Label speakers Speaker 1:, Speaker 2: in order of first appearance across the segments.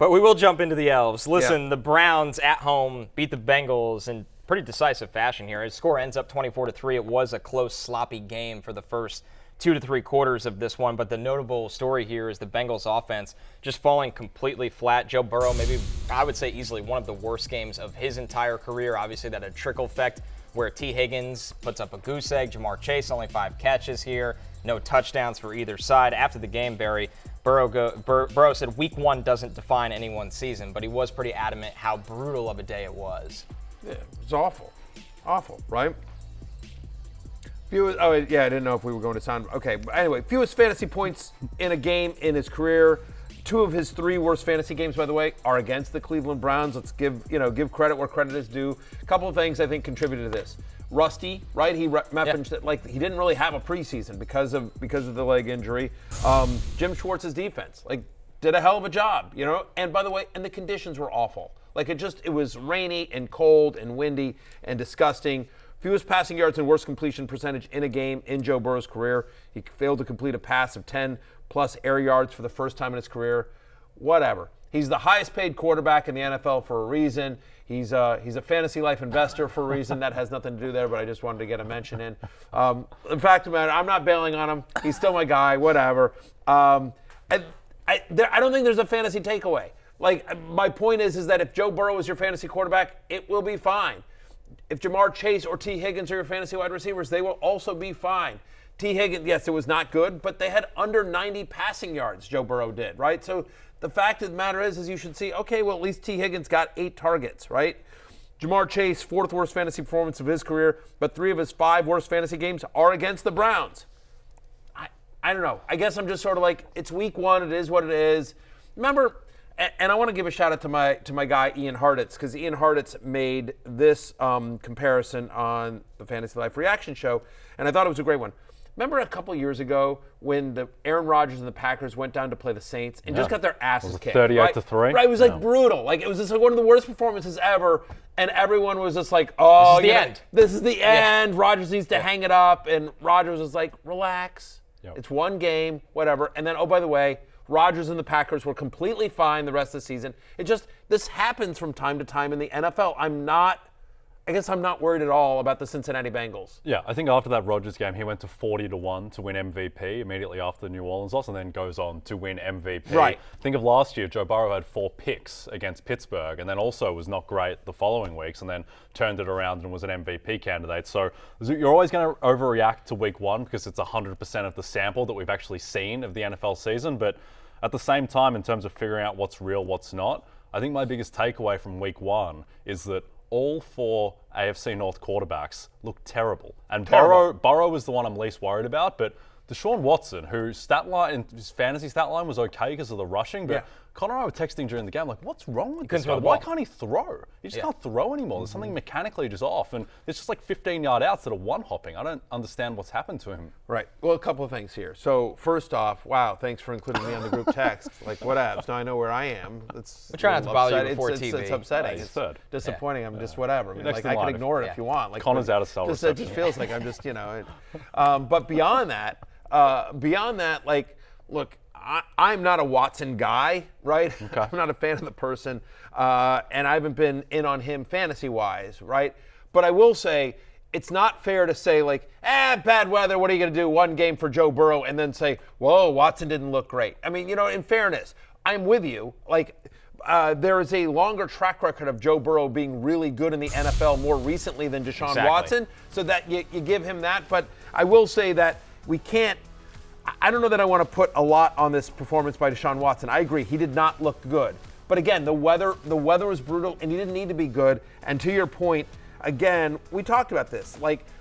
Speaker 1: But we will jump into the Elves. Listen, the Browns at home beat the Bengals in pretty decisive fashion here. His score ends up 24-3. It was a close, sloppy game for the first 2 to 3 quarters of this one, but the notable story here is the Bengals offense just falling completely flat. Joe Burrow, maybe I would say easily one of the worst games of his entire career. Obviously, that had a trickle effect where T. Higgins puts up a goose egg. Jamar Chase only 5 catches here. No touchdowns for either side. After the game, Burrow said week 1 doesn't define anyone's season, but he was pretty adamant how brutal of a day it was.
Speaker 2: Yeah, it was awful. Awful, right? I didn't know if we were going to sound. Okay, but anyway, fewest fantasy points in a game in his career. 2 of his 3 worst fantasy games, by the way, are against the Cleveland Browns. Let's give credit where credit is due. A couple of things I think contributed to this. Rusty, right? He mentioned that he didn't really have a preseason because of the leg injury. Jim Schwartz's defense did a hell of a job, And by the way, the conditions were awful. It was rainy and cold and windy and disgusting. Fewest passing yards and worst completion percentage in a game in Joe Burrow's career. He failed to complete a pass of 10-plus air yards for the first time in his career. Whatever. He's the highest paid quarterback in the NFL for a reason. He's a fantasy life investor for a reason. That has nothing to do there, but I just wanted to get a mention in. In fact, man, I'm not bailing on him. He's still my guy, whatever. I don't think there's a fantasy takeaway. My point is that if Joe Burrow is your fantasy quarterback, it will be fine. If Jamar Chase or T. Higgins are your fantasy wide receivers, they will also be fine. T. Higgins, yes, it was not good, but they had under 90 passing yards, Joe Burrow did, right? So the fact of the matter is you should see, okay, well, at least T. Higgins got 8 targets, right? Jamar Chase, 4th worst fantasy performance of his career, but 3 of his 5 worst fantasy games are against the Browns. I don't know. I guess I'm just sort of it's week 1, it is what it is. Remember, and I want to give a shout out to my guy Ian Hartitz, because Ian Hartitz made this comparison on the Fantasy Life Reaction Show, and I thought it was a great one. Remember a couple years ago when the Aaron Rodgers and the Packers went down to play the Saints and just got their asses kicked?
Speaker 3: 38-3.
Speaker 2: Right, it was brutal. It was just one of the worst performances ever, and everyone was just oh,
Speaker 1: this is the end.
Speaker 2: This is the end. Rodgers needs to hang it up, and Rodgers was relax. Yep. It's one game, whatever. And then, oh, by the way, Rodgers and the Packers were completely fine the rest of the season. This happens from time to time in the NFL. I guess I'm not worried at all about the Cincinnati Bengals.
Speaker 3: Yeah, I think after that Rodgers game, he went to 40-1 to win MVP immediately after the New Orleans loss, and then goes on to win MVP.
Speaker 2: Right.
Speaker 3: Think of last year, Joe Burrow had 4 picks against Pittsburgh, and then also was not great the following weeks, and then turned it around and was an MVP candidate. So you're always going to overreact to week 1 because it's 100% of the sample that we've actually seen of the NFL season. But at the same time, in terms of figuring out what's real, what's not, I think my biggest takeaway from week 1 is that all 4 AFC North quarterbacks look terrible. And Burrow was the one I'm least worried about, but Deshaun Watson, whose fantasy stat line was okay because of the rushing, but Connor and I were texting during the game, what's wrong with this guy? Why can't he throw? He just can't throw anymore. There's something mechanically just off, and it's just 15-yard outs that are one-hopping. I don't understand what's happened to him.
Speaker 2: Right. Well, a couple of things here. So first off, wow, thanks for including me on the group text. What abs? Now I know where I am.
Speaker 1: We're trying not to bother you before TV.
Speaker 2: It's upsetting.
Speaker 3: It's third.
Speaker 2: Disappointing. I'm just whatever. I can ignore it if you want.
Speaker 3: Connor's out of cell reception.
Speaker 2: It just feels like I'm just, but beyond that, look, I'm not a Watson guy, right? Okay. I'm not a fan of the person, and I haven't been in on him fantasy-wise, right? But I will say it's not fair to say, bad weather, what are you going to do? One game for Joe Burrow, and then say, whoa, Watson didn't look great. I mean, in fairness, I'm with you. There is a longer track record of Joe Burrow being really good in the NFL more recently than Deshaun Watson, so that you give him that. But I will say that we can't. I don't know that I want to put a lot on this performance by Deshaun Watson. I agree, he did not look good. But again, the weather was brutal, and he didn't need to be good. And to your point, again, we talked about this.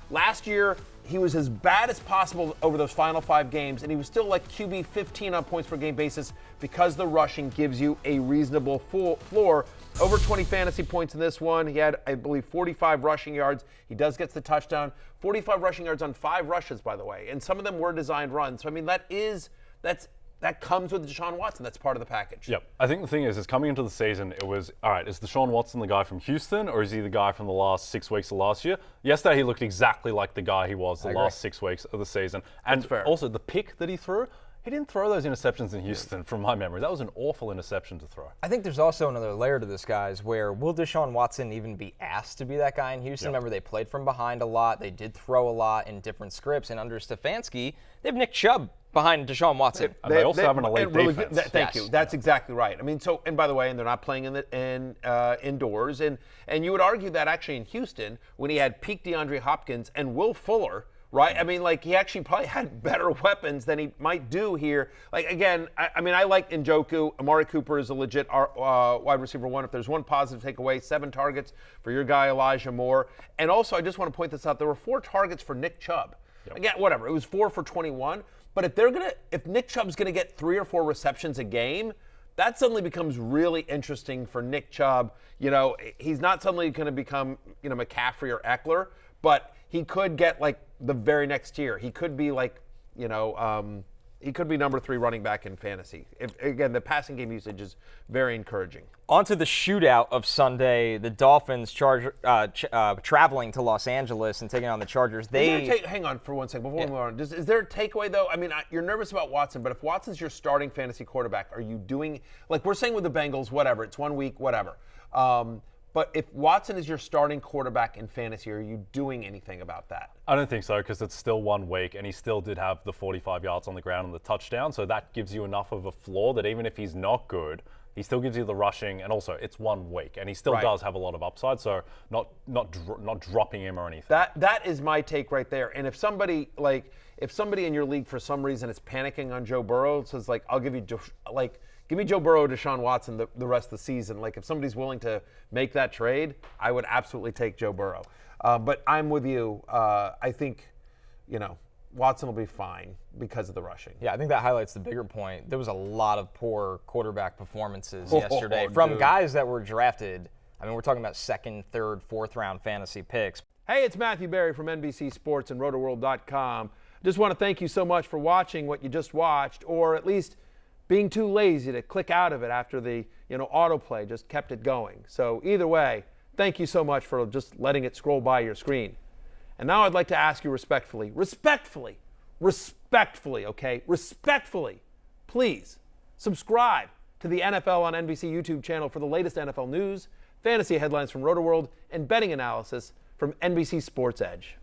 Speaker 2: Last year, he was as bad as possible over those final 5 games, and he was still QB 15 on points per game basis because the rushing gives you a reasonable floor. Over 20 fantasy points in this one. He had, I believe, 45 rushing yards. He does get the touchdown. 45 rushing yards on 5 rushes, by the way, and some of them were designed runs. So, I mean, that comes with Deshaun Watson. That's part of the package.
Speaker 3: Yep. I think the thing is coming into the season, it was, all right, is Deshaun Watson the guy from Houston, or is he the guy from the last 6 weeks of last year? Yesterday, he looked exactly like the guy he was the last 6 weeks of the season. And also, the pick that he threw, He didn't throw those interceptions in Houston, from my memory. That was an awful interception to throw.
Speaker 1: I think there's also another layer to this, guys, where will Deshaun Watson even be asked to be that guy in Houston? Yep. Remember, they played from behind a lot. They did throw a lot in different scripts. And under Stefanski, they have Nick Chubb behind Deshaun Watson.
Speaker 3: They also have an elite defense.
Speaker 2: Thank you. That's exactly right. I mean, and by the way, and they're not playing indoors. And you would argue that actually in Houston, when he had peak DeAndre Hopkins and Will Fuller, right? I mean, like, he actually probably had better weapons than he might do here. Like, again, I mean, I like Njoku. Amari Cooper is a legit wide receiver one. If there's one positive takeaway, 7 targets for your guy, Elijah Moore. And also, I just want to point this out. There were 4 targets for Nick Chubb. Yep. Again, whatever. It was 4 for 21. But if Nick Chubb's going to get 3 or 4 receptions a game, that suddenly becomes really interesting for Nick Chubb. You know, he's not suddenly going to become, McCaffrey or Eckler, but he could get, like, the very next year. He could be, like, he could be number 3 running back in fantasy. Again, the passing game usage is very encouraging.
Speaker 1: On to the shootout of Sunday. The Dolphins traveling to Los Angeles and taking on the Chargers.
Speaker 2: Hang on for 1 second before we move on. Is there a takeaway, though? I mean, you're nervous about Watson, but if Watson's your starting fantasy quarterback, are you doing, like we're saying with the Bengals, whatever, it's 1 week, whatever. But if Watson is your starting quarterback in fantasy, are you doing anything about that?
Speaker 3: I don't think so, because it's still 1 week, and he still did have the 45 yards on the ground and the touchdown, so that gives you enough of a floor that even if he's not good, he still gives you the rushing, and also it's 1 week, and he still does have a lot of upside, so not dropping him or anything.
Speaker 2: That is my take right there. And if somebody in your league for some reason is panicking on Joe Burrow, says like, I'll give you give me Joe Burrow, Deshaun Watson the rest of the season. Like, if somebody's willing to make that trade, I would absolutely take Joe Burrow. But I'm with you. I think, Watson will be fine because of the rushing.
Speaker 1: Yeah, I think that highlights the bigger point. There was a lot of poor quarterback performances yesterday from guys that were drafted. I mean, we're talking about 2nd, 3rd, 4th round fantasy picks.
Speaker 2: Hey, it's Matthew Berry from NBC Sports and RotoWorld.com. Just want to thank you so much for watching what you just watched, or at least being too lazy to click out of it after the autoplay just kept it going. So either way, thank you so much for just letting it scroll by your screen. And now I'd like to ask you respectfully, please subscribe to the NFL on NBC YouTube channel for the latest NFL news, fantasy headlines from RotoWorld, and betting analysis from NBC Sports Edge.